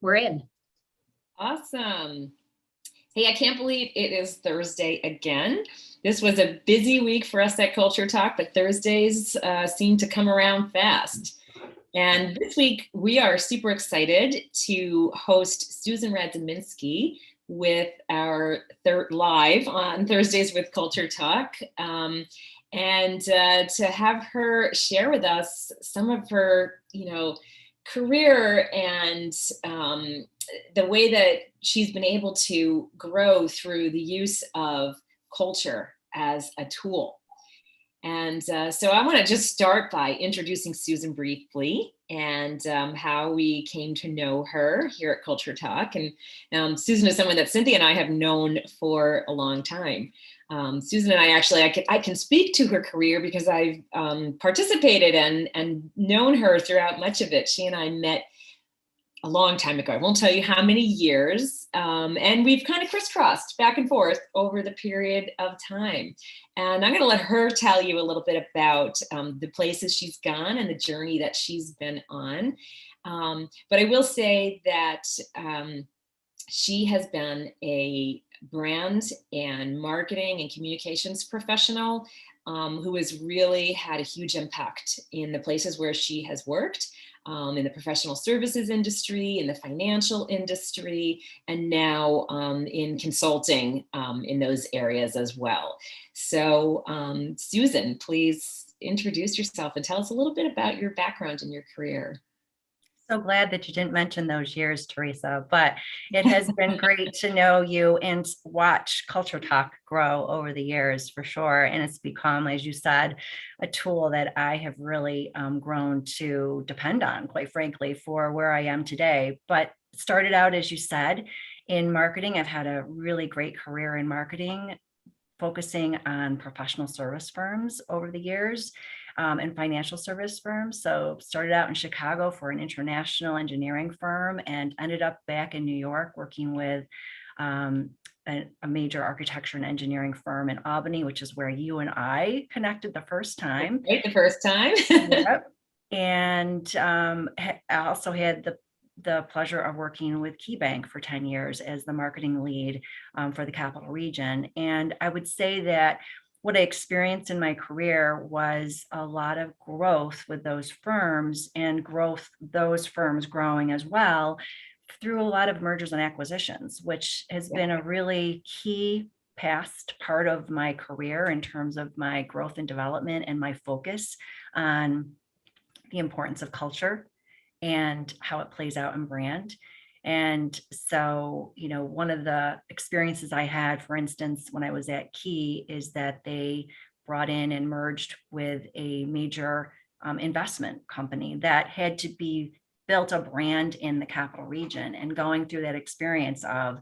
We're in. Awesome. Hey, I can't believe it is Thursday again. This was a busy week for us at Culture Talk, but Thursdays seem to come around fast. And this week, we are super excited to host Susan Radzyminski with our third live on Thursdays with Culture Talk. And to have her share with us some of her, career and the way that she's been able to grow through the use of culture as a tool. And so I want to just start by introducing Susan briefly and how we came to know her here at Culture Talk. And Susan is someone that Cynthia and I have known for a long time. Susan and I actually, I can speak to her career because I've participated and known her throughout much of it. She and I met a long time ago. I won't tell you how many years. And we've kind of crisscrossed back and forth over the period of time. And I'm going to let her tell you a little bit about the places she's gone and the journey that she's been on. But I will say that she has been a brand and marketing and communications professional who has really had a huge impact in the places where she has worked. In the professional services industry, in the financial industry, and now in consulting in those areas as well. So Susan, please introduce yourself and tell us a little bit about your background and your career. So glad that you didn't mention those years, Teresa, but it has been great to know you and watch Culture Talk grow over the years for sure. And it's become, as you said, a tool that I have really grown to depend on, quite frankly, for where I am today. But started out, as you said, in marketing. I've had a really great career in marketing, focusing on professional service firms over the years. And financial service firms. So started out in Chicago for an international engineering firm and ended up back in New York working with a major architecture and engineering firm in Albany, which is where you and I connected the first time. Right, the first time. Yep. And I also had the pleasure of working with KeyBank for 10 years as the marketing lead for the Capital Region. And I would say that what I experienced in my career was a lot of growth with those firms and those firms growing as well through a lot of mergers and acquisitions, which has been a really key past part of my career in terms of my growth and development and my focus on the importance of culture and how it plays out in brand. And so, one of the experiences I had, for instance, when I was at Key, is that they brought in and merged with a major investment company that had to be built a brand in the Capital Region, and going through that experience of,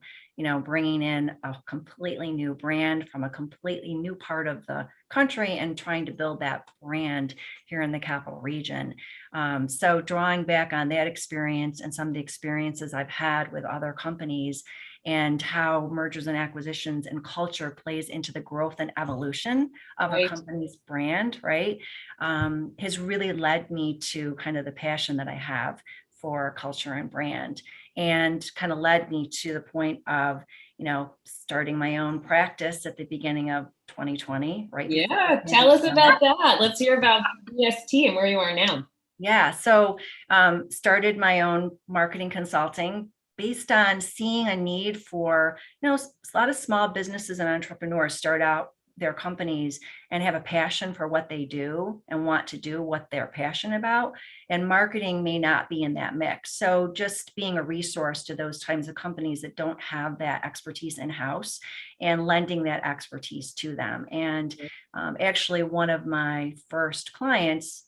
bringing in a completely new brand from a completely new part of the country and trying to build that brand here in the Capital Region. So drawing back on that experience and some of the experiences I've had with other companies and how mergers and acquisitions and culture plays into the growth and evolution of a company's brand, right, has really led me to kind of the passion that I have for culture and brand, and kind of led me to the point of, starting my own practice at the beginning of 2020, right? Yeah, tell us about that. Let's hear about BST and where you are now. Yeah, so started my own marketing consulting based on seeing a need for, a lot of small businesses and entrepreneurs start out their companies and have a passion for what they do and want to do what they're passionate about. And marketing may not be in that mix. So just being a resource to those types of companies that don't have that expertise in-house and lending that expertise to them. And actually one of my first clients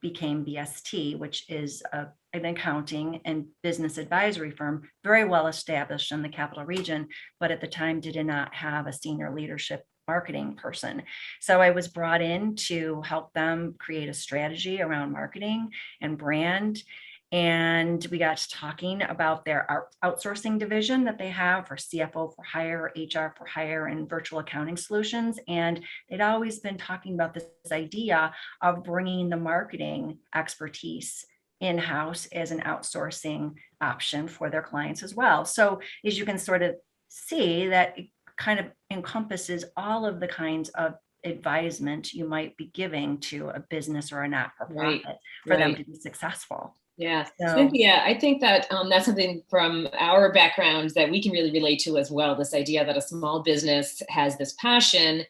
became BST, which is an accounting and business advisory firm, very well established in the Capital Region, but at the time did not have a senior leadership marketing person. So I was brought in to help them create a strategy around marketing and brand. And we got to talking about their outsourcing division that they have for CFO for hire, HR for hire, and virtual accounting solutions. And they'd always been talking about this idea of bringing the marketing expertise in-house as an outsourcing option for their clients as well. So as you can sort of see, that it kind of encompasses all of the kinds of advisement you might be giving to a business or a Right, not-for-profit for them right. to be successful. Yeah, So Cynthia, I think that that's something from our backgrounds that we can really relate to as well. This idea that a small business has this passion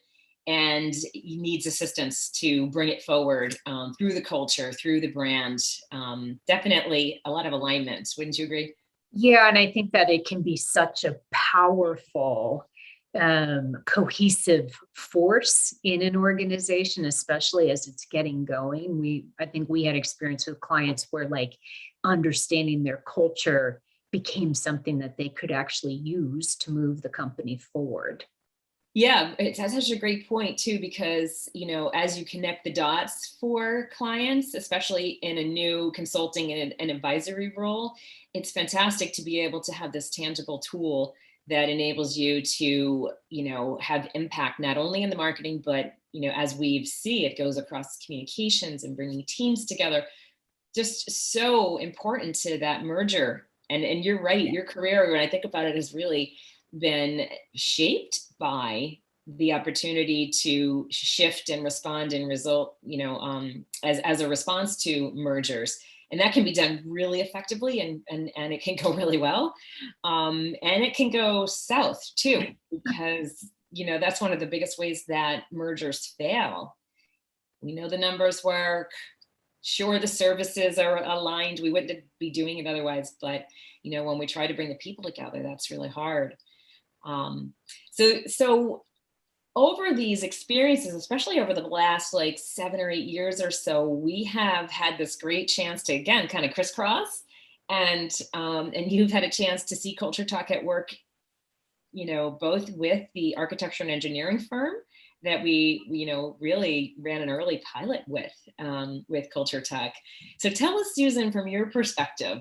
and needs assistance to bring it forward through the culture, through the brand. Definitely a lot of alignment. Wouldn't you agree? Yeah, and I think that it can be such a powerful, cohesive force in an organization, especially as it's getting going. I think we had experience with clients where like understanding their culture became something that they could actually use to move the company forward. Yeah, that's such a great point too, because as you connect the dots for clients, especially in a new consulting and an advisory role, it's fantastic to be able to have this tangible tool that enables you to, have impact not only in the marketing, but as we see, it goes across communications and bringing teams together. Just so important to that merger. And you're right, your career, when I think about it, has really been shaped by the opportunity to shift and respond and result, as a response to mergers. And that can be done really effectively, and it can go really well. And it can go south too, because that's one of the biggest ways that mergers fail. We know the numbers work. Sure, the services are aligned. We wouldn't be doing it otherwise. But when we try to bring the people together, that's really hard. So over these experiences, especially over the last like 7 or 8 years or so, we have had this great chance to again kind of crisscross, and you've had a chance to see Culture Talk at work, both with the architecture and engineering firm that we, really ran an early pilot with Culture Talk. So tell us, Susan, from your perspective,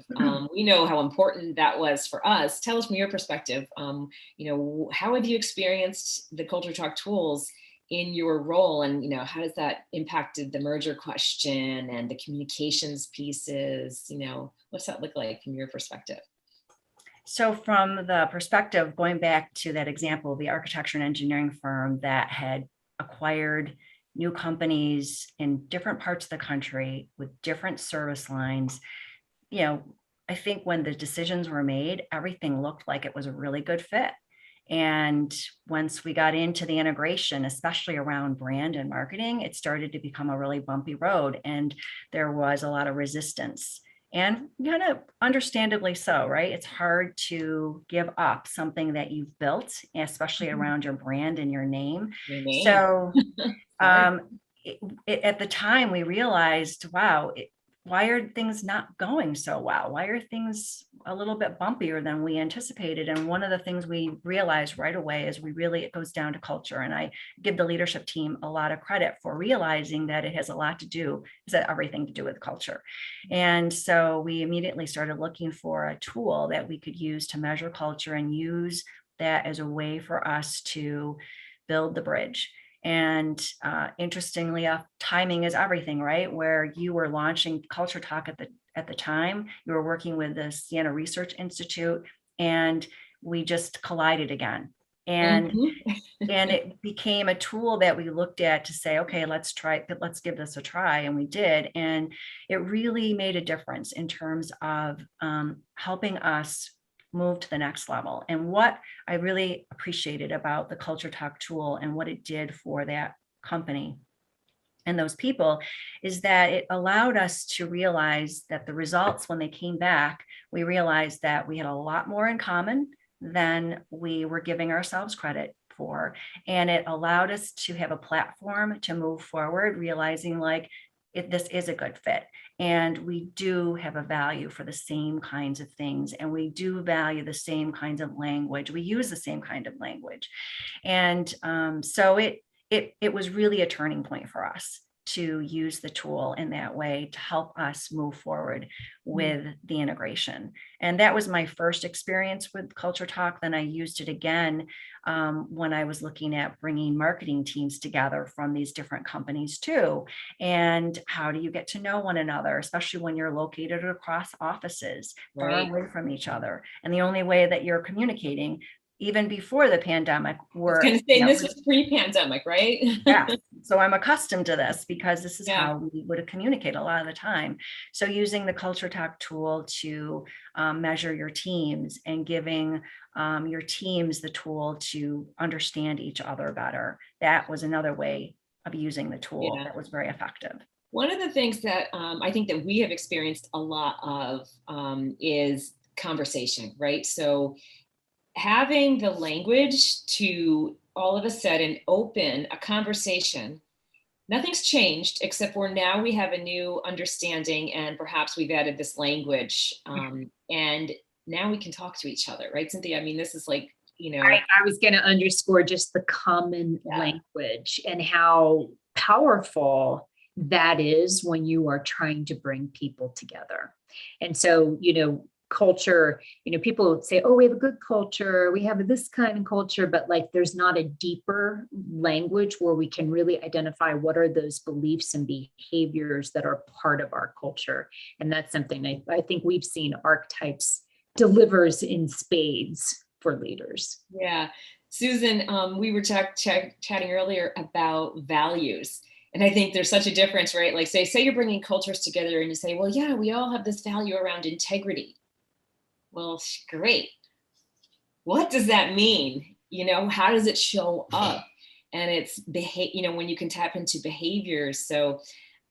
we know how important that was for us. Tell us from your perspective, how have you experienced the Culture Talk tools in your role, and how does that impacted the merger question and the communications pieces? What's that look like from your perspective? So from the perspective, going back to that example, the architecture and engineering firm that had acquired new companies in different parts of the country with different service lines, I think when the decisions were made, everything looked like it was a really good fit. And once we got into the integration, especially around brand and marketing, it started to become a really bumpy road. And there was a lot of resistance, and kind of understandably so, right? It's hard to give up something that you've built, especially around your brand and your name. Your name. So at the time we realized, wow, why are things not going so well? Why are things a little bit bumpier than we anticipated? And one of the things we realized right away is it goes down to culture. And I give the leadership team a lot of credit for realizing that it has a lot to do, is that everything to do with culture. And so we immediately started looking for a tool that we could use to measure culture and use that as a way for us to build the bridge. And interestingly enough, timing is everything, right? Where you were launching Culture Talk at the time, you were working with the Siena Research Institute, and we just collided again. And and it became a tool that we looked at to say, okay, let's give this a try. And we did. And it really made a difference in terms of helping us move to the next level. And what I really appreciated about the Culture Talk tool and what it did for that company and those people is that it allowed us to realize that the results, when they came back, we realized that we had a lot more in common than we were giving ourselves credit for. And it allowed us to have a platform to move forward, realizing like this is a good fit. And we do have a value for the same kinds of things. And we do value the same kinds of language. We use the same kind of language. And so it was really a turning point for us. to use the tool in that way to help us move forward with the integration. And that was my first experience with CultureTalk. Then I used it again when I was looking at bringing marketing teams together from these different companies too. And how do you get to know one another, especially when you're located across offices, far away from each other. And the only way that you're communicating, even before the pandemic, I was going to say, this was pre-pandemic, right? Yeah. So I'm accustomed to this because this is Yeah. how we would communicate a lot of the time. So using the CultureTalk tool to measure your teams and giving your teams the tool to understand each other better. That was another way of using the tool that was very effective. One of the things that I think that we have experienced a lot of is conversation, right? So having the language to all of a sudden open a conversation, nothing's changed except for now we have a new understanding and perhaps we've added this language and now we can talk to each other, right, Cynthia? I mean, this is like, you know. I was going to underscore just the common language and how powerful that is when you are trying to bring people together. And so, you know, culture, you know, people say, oh, we have a good culture, we have this kind of culture, but like there's not a deeper language where we can really identify what are those beliefs and behaviors that are part of our culture. And that's something I think we've seen Archetypes delivers in spades for leaders. Yeah. Susan, we were chatting earlier about values. And I think there's such a difference, right? Like say you're bringing cultures together and you say, well, yeah, we all have this value around integrity. Well, great. What does that mean? You know, how does it show up? And it's you know, when you can tap into behaviors. So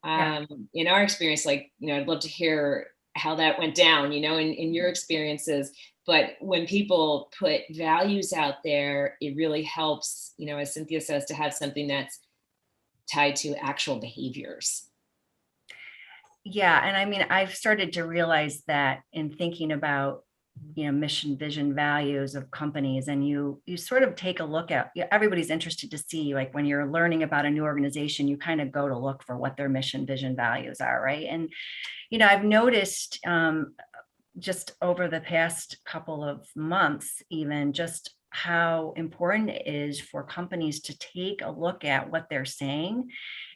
in our experience, like, you know, I'd love to hear how that went down, you know, in your experiences. But when people put values out there, it really helps, you know, as Cynthia says, to have something that's tied to actual behaviors. Yeah. And I mean, I've started to realize that in thinking about, you know, mission, vision, values of companies, and you sort of take a look at, everybody's interested to see, like when you're learning about a new organization, you kind of go to look for what their mission, vision, values are, right? And, you know, I've noticed just over the past couple of months, even just how important it is for companies to take a look at what they're saying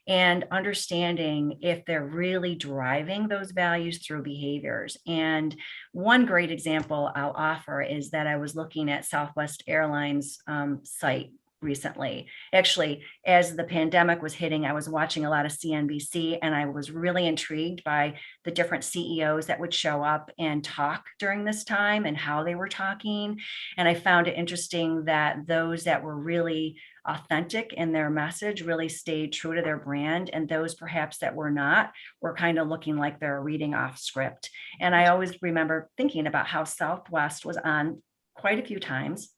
and understanding if they're really driving those values through behaviors. And one great example I'll offer is that I was looking at Southwest Airlines site recently. Actually, as the pandemic was hitting, I was watching a lot of CNBC, and I was really intrigued by the different CEOs that would show up and talk during this time and how they were talking. And I found it interesting that those that were really authentic in their message really stayed true to their brand, and those perhaps that were not were kind of looking like they're reading off script. And I always remember thinking about how Southwest was on quite a few times.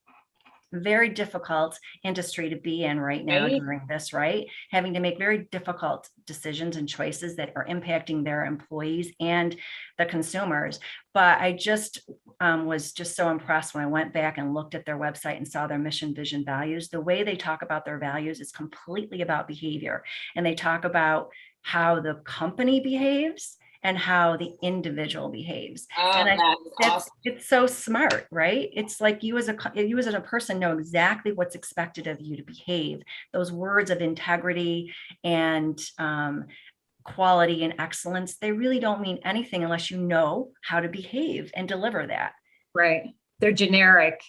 Very difficult industry to be in right now during this, right? Having to make very difficult decisions and choices that are impacting their employees and the consumers. But I just was just so impressed when I went back and looked at their website and saw their mission, vision, values. The way they talk about their values is completely about behavior. And they talk about how the company behaves and how the individual behaves. And I think that's, it's so smart, right? It's like you as a person know exactly what's expected of you to behave. Those words of integrity and quality and excellence, they really don't mean anything unless you know how to behave and deliver that. Right. They're generic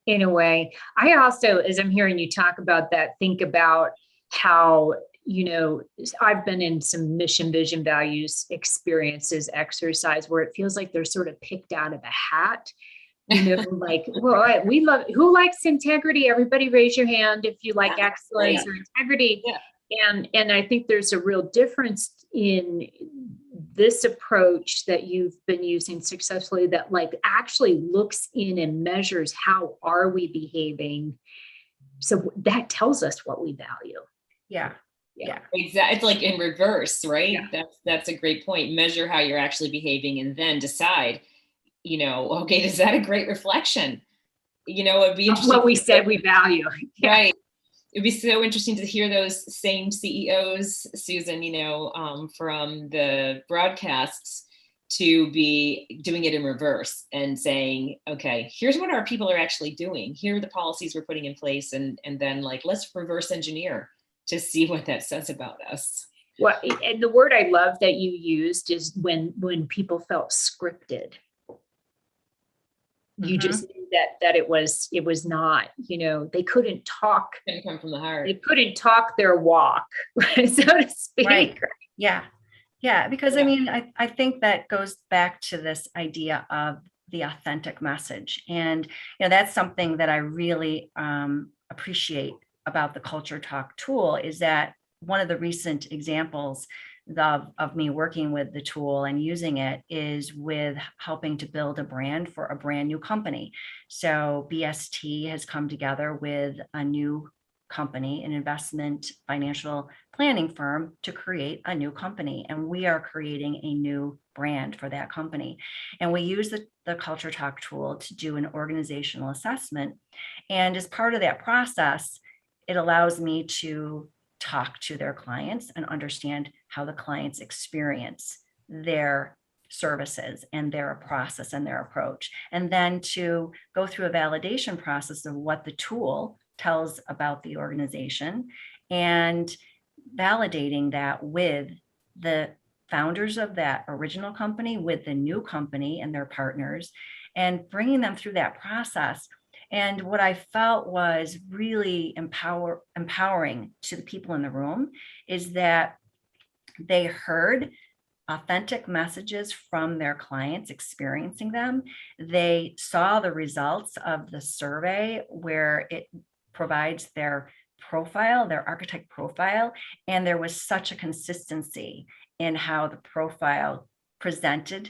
in a way. I also, as I'm hearing you talk about that, think about how, you know, I've been in some mission, vision, values experiences, exercise where it feels like they're sort of picked out of a hat. You know, like, well, we love, who likes integrity? Everybody raise your hand if you like excellence or integrity. Yeah. And I think there's a real difference in this approach that you've been using successfully that like actually looks in and measures how are we behaving. So that tells us what we value. Yeah. Yeah, exactly. It's like in reverse, right? Yeah. That's a great point. Measure how you're actually behaving and then decide, you know, okay, is that a great reflection? You know, it'd be interesting. What we said we value. Right. it'd be so interesting to hear those same CEOs, Susan, from the broadcasts to be doing it in reverse and saying, okay, here's what our people are actually doing. Here are the policies we're putting in place. And then like, let's reverse engineer to see what that says about us. Well, and the word I love that you used is when people felt scripted. You just knew that it was not, they couldn't talk. Couldn't come from the heart. They couldn't talk their walk, so to speak. Right. Yeah. Yeah. Because I mean, I think that goes back to this idea of the authentic message. And, that's something that I really appreciate about the CultureTalk tool, is that one of the recent examples of me working with the tool and using it is with helping to build a brand for a brand new company. So BST has come together with a new company, an investment financial planning firm, to create a new company. And we are creating a new brand for that company. And we use the CultureTalk tool to do an organizational assessment. And as part of that process, it allows me to talk to their clients and understand how the clients experience their services and their process and their approach. And then to go through a validation process of what the tool tells about the organization and validating that with the founders of that original company, with the new company and their partners, and bringing them through that process. And what I felt was really empowering to the people in the room is that they heard authentic messages from their clients experiencing them. They saw the results of the survey where it provides their profile, their archetype profile, and there was such a consistency in how the profile presented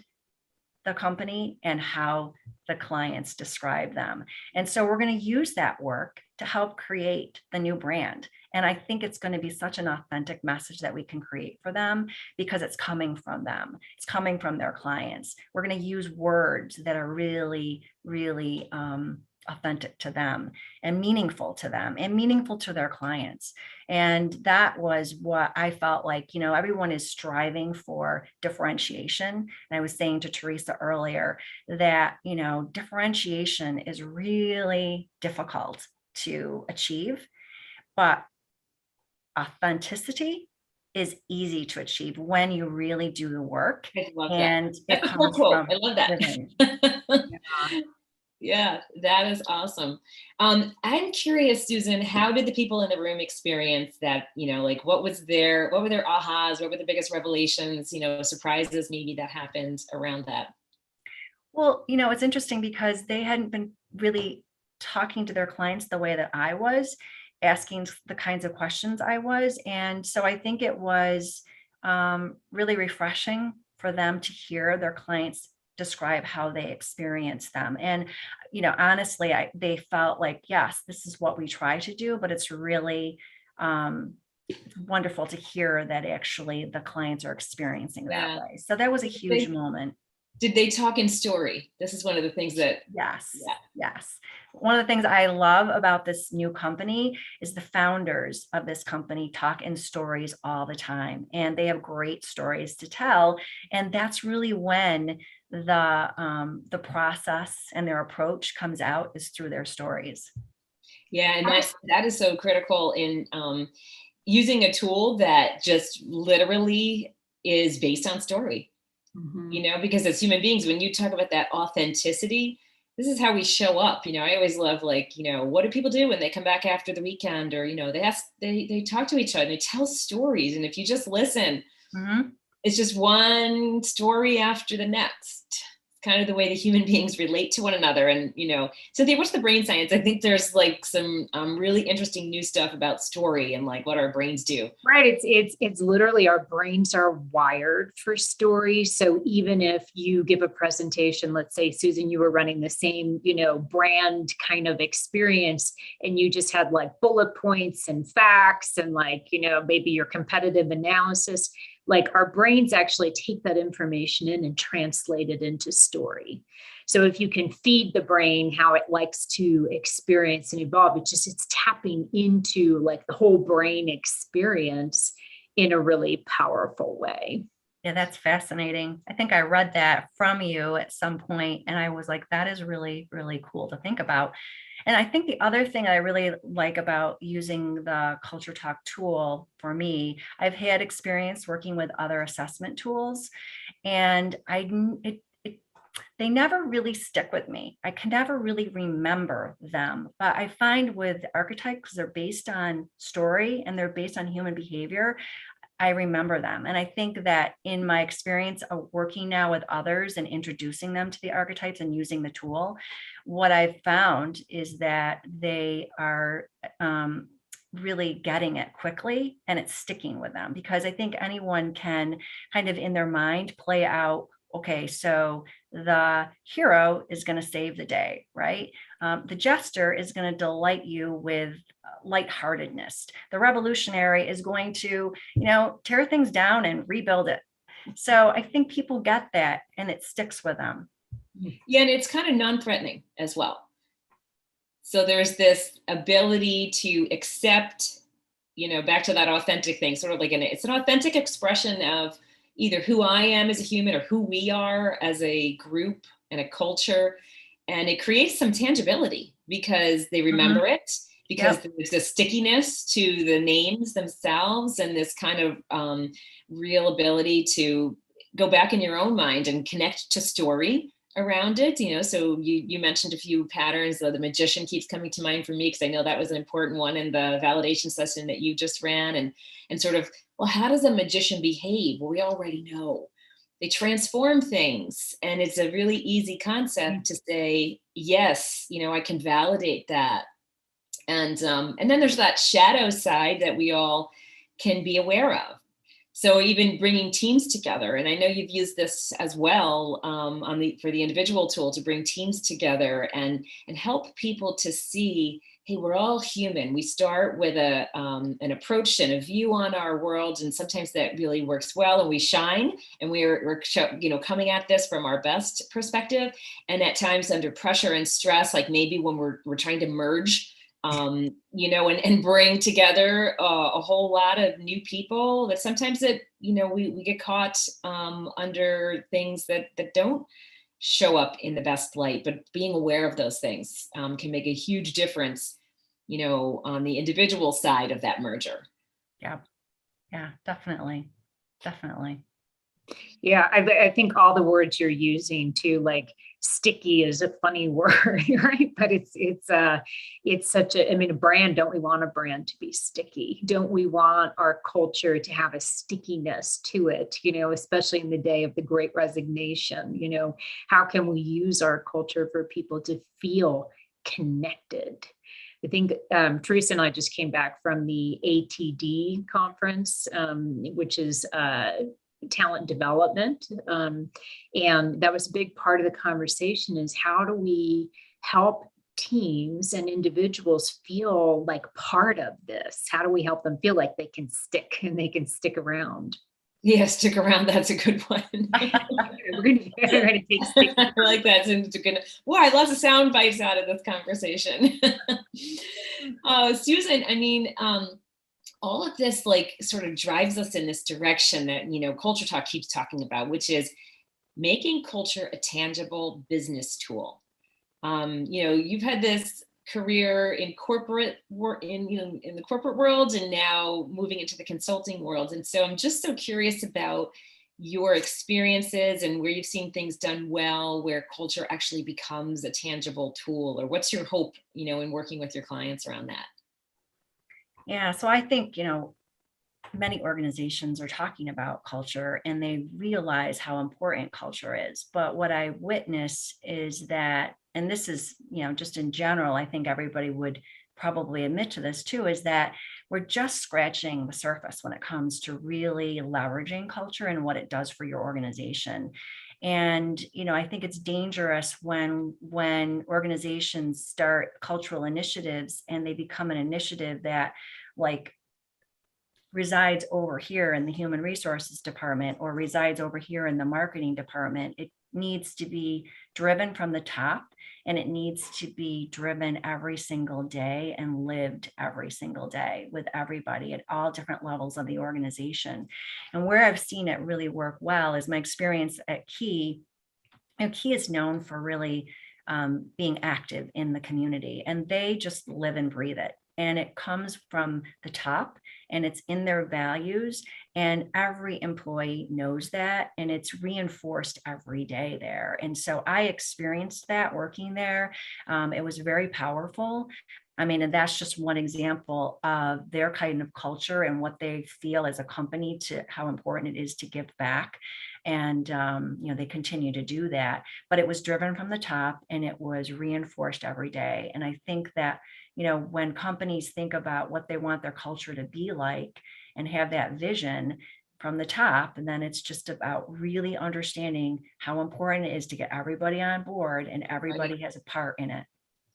the company and how the clients describe them. And so we're going to use that work to help create the new brand. And I think it's going to be such an authentic message that we can create for them because it's coming from them. It's coming from their clients. We're going to use words that are really, really authentic to them and meaningful to them and meaningful to their clients. And that was what I felt like, everyone is striving for differentiation. And I was saying to Teresa earlier that, differentiation is really difficult to achieve, but authenticity is easy to achieve when you really do the work. I love and that. It comes Quote. from I love that. Yeah. Yeah, that is awesome. I'm curious, Susan, how did the people in the room experience that? What were their ahas? What were the biggest revelations, surprises maybe that happened around that? Well, it's interesting because they hadn't been really talking to their clients the way that I was, asking the kinds of questions I was. And so I think it was really refreshing for them to hear their clients describe how they experience them. And, honestly, they felt like, yes, this is what we try to do, but it's really wonderful to hear that actually the clients are experiencing that way. So that was a huge moment. Did they talk in story? This is one of the things that. Yes. Yeah. Yes. One of the things I love about this new company is the founders of this company talk in stories all the time, and they have great stories to tell. And that's really when the process and their approach comes out, is through their stories. Yeah. And that is so critical in using a tool that just literally is based on story. Mm-hmm. Because as human beings, when you talk about that authenticity, this is how we show up. I always love, what do people do when they come back after the weekend, or, they talk to each other, they tell stories. And if you just listen, mm-hmm. It's just one story after the next. Kind of the way the human beings relate to one another. And, Cynthia, what's the brain science? I think there's some really interesting new stuff about story and what our brains do. Right. It's literally our brains are wired for stories. So even if you give a presentation, let's say, Susan, you were running the same, brand kind of experience, and you just had bullet points and facts and maybe your competitive analysis. Our brains actually take that information in and translate it into story. So if you can feed the brain how it likes to experience and evolve, it's tapping into like the whole brain experience in a really powerful way. Yeah, that's fascinating. I think I read that from you at some point, and I was like, that is really, really cool to think about. And I think the other thing I really like about using the Culture Talk tool for me, I've had experience working with other assessment tools, and they never really stick with me. I can never really remember them. But I find with archetypes, because they're based on story and they're based on human behavior, I remember them. And I think that in my experience of working now with others and introducing them to the archetypes and using the tool, what I've found is that they are really getting it quickly and it's sticking with them, because I think anyone can kind of in their mind play out, okay, so the hero is going to save the day, right? The jester is going to delight you with lightheartedness. The revolutionary is going to, tear things down and rebuild it. So I think people get that and it sticks with them. Yeah, and it's kind of non-threatening as well. So there's this ability to accept, back to that authentic thing, sort of like it's an authentic expression of either who I am as a human or who we are as a group and a culture. And it creates some tangibility because they remember it, because there's a stickiness to the names themselves and this kind of real ability to go back in your own mind and connect to story around it. So you mentioned a few patterns. The magician keeps coming to mind for me because I know that was an important one in the validation session that you just ran, and sort of, well, how does a magician behave? Well, we already know. They transform things, and it's a really easy concept to say, yes, I can validate that. And then there's that shadow side that we all can be aware of. So even bringing teams together, and I know you've used this as well for the individual tool to bring teams together and help people to see, hey, we're all human. We start with an approach and a view on our world, and sometimes that really works well, and we shine, and we're coming at this from our best perspective, and at times under pressure and stress, like maybe when we're trying to merge. And bring together a whole lot of new people that sometimes we get caught under things that don't show up in the best light, but being aware of those things can make a huge difference, on the individual side of that merger. Yeah, definitely. Yeah, I think all the words you're using too, like sticky is a funny word, right? But it's such a brand. Don't we want a brand to be sticky? Don't we want our culture to have a stickiness to it? Especially in the day of the Great Resignation. How can we use our culture for people to feel connected? I think Teresa and I just came back from the ATD conference, which is talent development. And that was a big part of the conversation, is how do we help teams and individuals feel like part of this? How do we help them feel like they can stick and they can stick around? Yeah, stick around. That's a good one. We're gonna take stick. I like that. Wow, I love the sound bites out of this conversation. Susan, all of this sort of drives us in this direction that, Culture Talk keeps talking about, which is making culture a tangible business tool. You've had this career in corporate work in the corporate world, and now moving into the consulting world. And so I'm just so curious about your experiences and where you've seen things done well, where culture actually becomes a tangible tool, or what's your hope, in working with your clients around that? Yeah, so I think, many organizations are talking about culture and they realize how important culture is. But what I witness is that, and this is, just in general, I think everybody would probably admit to this too, is that we're just scratching the surface when it comes to really leveraging culture and what it does for your organization. And, I think it's dangerous when organizations start cultural initiatives and they become an initiative that resides over here in the human resources department or resides over here in the marketing department. needs to be driven from the top, and it needs to be driven every single day and lived every single day with everybody at all different levels of the organization. And where I've seen it really work well is my experience at Key. And Key is known for really being active in the community, and they just live and breathe it. And it comes from the top, and it's in their values, and every employee knows that, and it's reinforced every day there. And so I experienced that working there. It was very powerful. I mean, and that's just one example of their kind of culture and what they feel as a company, to how important it is to give back. And they continue to do that, but it was driven from the top, and it was reinforced every day. And I think that, when companies think about what they want their culture to be like and have that vision from the top, and then it's just about really understanding how important it is to get everybody on board, and everybody has a part in it.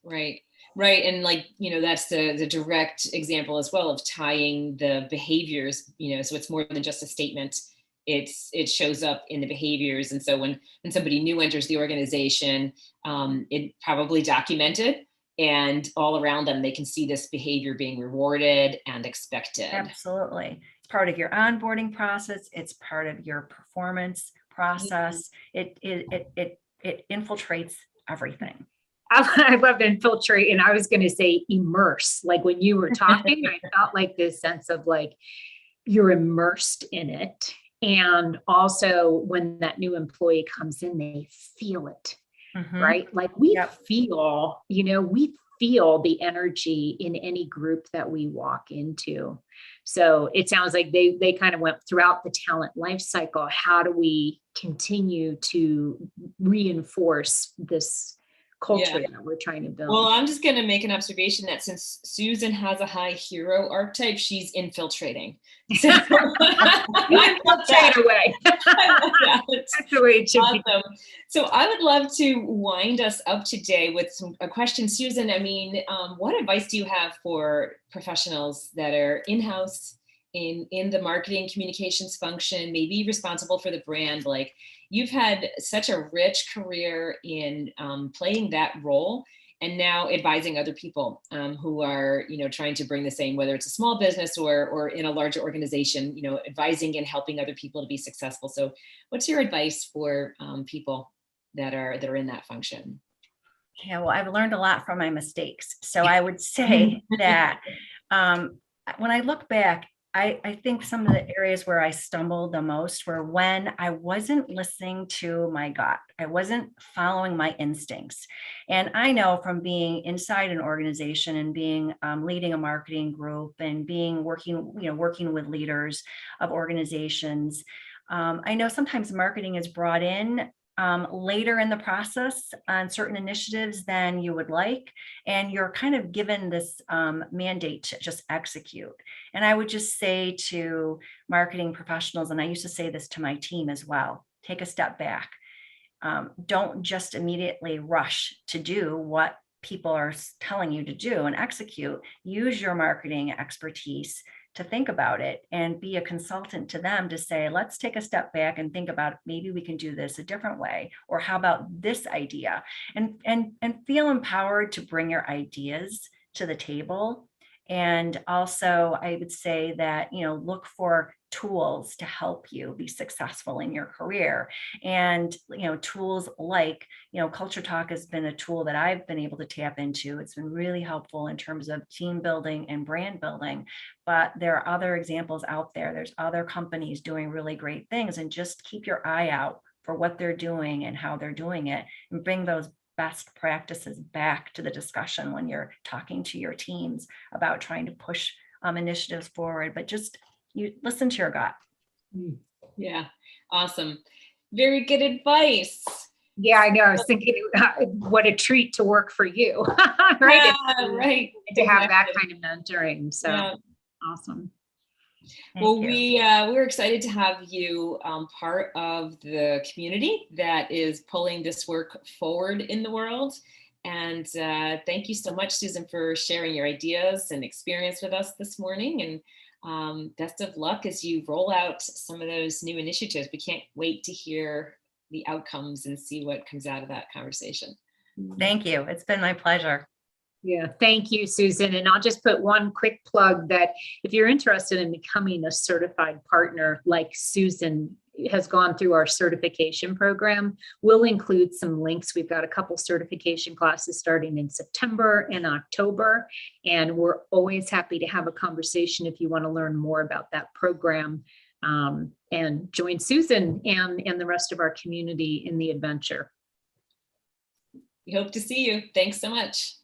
Right. Right. And that's the direct example as well of tying the behaviors, so it's more than just a statement. It shows up in the behaviors. And so when somebody new enters the organization, it probably documented, and all around them, they can see this behavior being rewarded and expected. Absolutely. It's part of your onboarding process. It's part of your performance process. It infiltrates everything. I love infiltrate, and I was going to say immerse. Like when you were talking, I felt like this sense of like you're immersed in it. And also when that new employee comes in, they feel it, right? Like we feel the energy in any group that we walk into. So it sounds like they kind of went throughout the talent life cycle. How do we continue to reinforce this culture that we're trying to build? Well, I'm just going to make an observation that since Susan has a high hero archetype, she's infiltrating. So, infiltrate away. That's the way it should be. So I would love to wind us up today with a question. Susan, I mean, what advice do you have for professionals that are in-house in the marketing communications function, maybe responsible for the brand? Like, you've had such a rich career in playing that role, and now advising other people who are, trying to bring the same, whether it's a small business or in a larger organization, advising and helping other people to be successful. So what's your advice for people that are in that function? Yeah, well, I've learned a lot from my mistakes. So I would say that when I look back, I think some of the areas where I stumbled the most were when I wasn't listening to my gut. I wasn't following my instincts. And I know from being inside an organization and being leading a marketing group and working with leaders of organizations, I know sometimes marketing is brought in later in the process on certain initiatives than you would like. And you're kind of given this mandate to just execute. And I would just say to marketing professionals, and I used to say this to my team as well, take a step back. Don't just immediately rush to do what people are telling you to do and execute. Use your marketing expertise to think about it and be a consultant to them to say, let's take a step back and think about maybe we can do this a different way, or how about this idea, and feel empowered to bring your ideas to the table. And also I would say that, look for tools to help you be successful in your career. And, tools like, CultureTalk has been a tool that I've been able to tap into. It's been really helpful in terms of team building and brand building, but there are other examples out there. There's other companies doing really great things, and just keep your eye out for what they're doing and how they're doing it, and bring those best practices back to the discussion when you're talking to your teams about trying to push initiatives forward. But just you listen to your gut. Yeah, awesome. Very good advice. Yeah, I know. I was thinking, what a treat to work for you, right? Yeah, right. To have that kind of mentoring. So awesome. Well, we're excited to have you part of the community that is pulling this work forward in the world. And thank you so much, Susan, for sharing your ideas and experience with us this morning. And best of luck as you roll out some of those new initiatives. We can't wait to hear the outcomes and see what comes out of that conversation. Thank you. It's been my pleasure. Yeah, thank you, Susan. And I'll just put one quick plug that if you're interested in becoming a certified partner like Susan has gone through our certification program, we'll include some links. We've got a couple certification classes starting in September and October, and we're always happy to have a conversation if you want to learn more about that program, and join Susan and the rest of our community in the adventure. We hope to see you. Thanks so much.